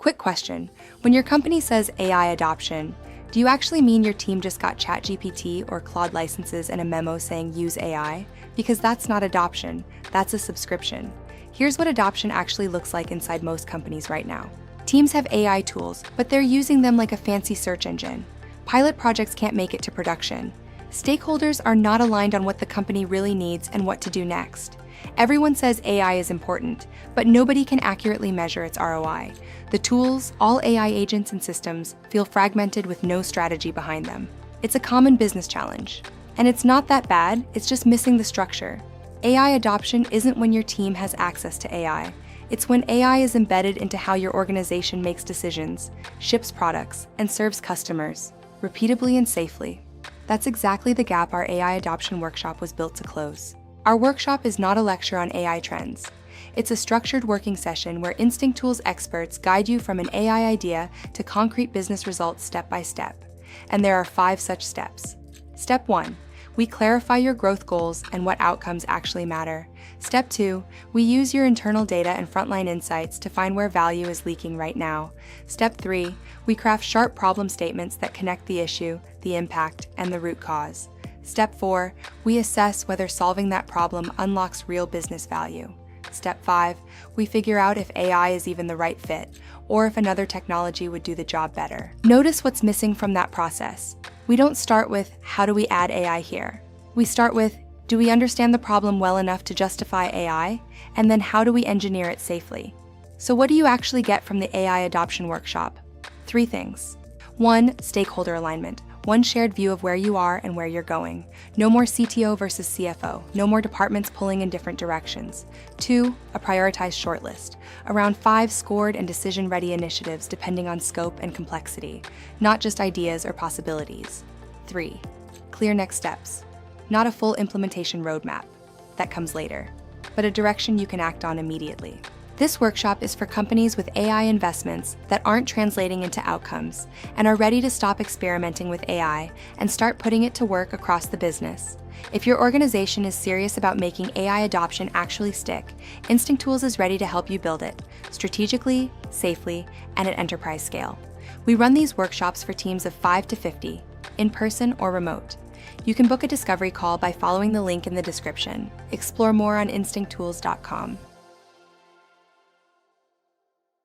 Quick question. When your company says AI adoption, do you actually mean your team just got ChatGPT or Claude licenses and a memo saying use AI? Because that's not adoption, that's a subscription. Here's what adoption actually looks like inside most companies right now. Teams have AI tools, but they're using them like a fancy search engine. Pilot projects can't make it to production. Stakeholders are not aligned on what the company really needs and what to do next. Everyone says AI is important, but nobody can accurately measure its ROI. The tools, all AI agents and systems, feel fragmented with no strategy behind them. It's a common business challenge. And it's not that bad, it's just missing the structure. AI adoption isn't when your team has access to AI. It's when AI is embedded into how your organization makes decisions, ships products, and serves customers, repeatably and safely. That's exactly the gap our AI Adoption Workshop was built to close. Our workshop is not a lecture on AI trends. It's a structured working session where Instinctools experts guide you from an AI idea to concrete business results step by step. And there are 5 such steps. Step 1. We clarify your growth goals and what outcomes actually matter. Step 2. We use your internal data and frontline insights to find where value is leaking right now. Step 3. We craft sharp problem statements that connect the issue, the impact, and the root cause. Step 4. We assess whether solving that problem unlocks real business value. Step 5. We figure out if AI is even the right fit, or if another technology would do the job better. Notice what's missing from that process. We don't start with, how do we add AI here? We start with, do we understand the problem well enough to justify AI? And then how do we engineer it safely? So what do you actually get from the AI Adoption Workshop? 3 things. 1. Stakeholder alignment. One shared view of where you are and where you're going. No more CTO versus CFO. No more departments pulling in different directions. 2. A prioritized shortlist. Around 5 scored and decision-ready initiatives depending on scope and complexity, not just ideas or possibilities. 3. Clear next steps. Not a full implementation roadmap. That comes later, but a direction you can act on immediately. This workshop is for companies with AI investments that aren't translating into outcomes and are ready to stop experimenting with AI and start putting it to work across the business. If your organization is serious about making AI adoption actually stick, Instinctools is ready to help you build it, strategically, safely, and at enterprise scale. We run these workshops for teams of 5 to 50, in person or remote. You can book a discovery call by following the link in the description. Explore more on instincttools.com.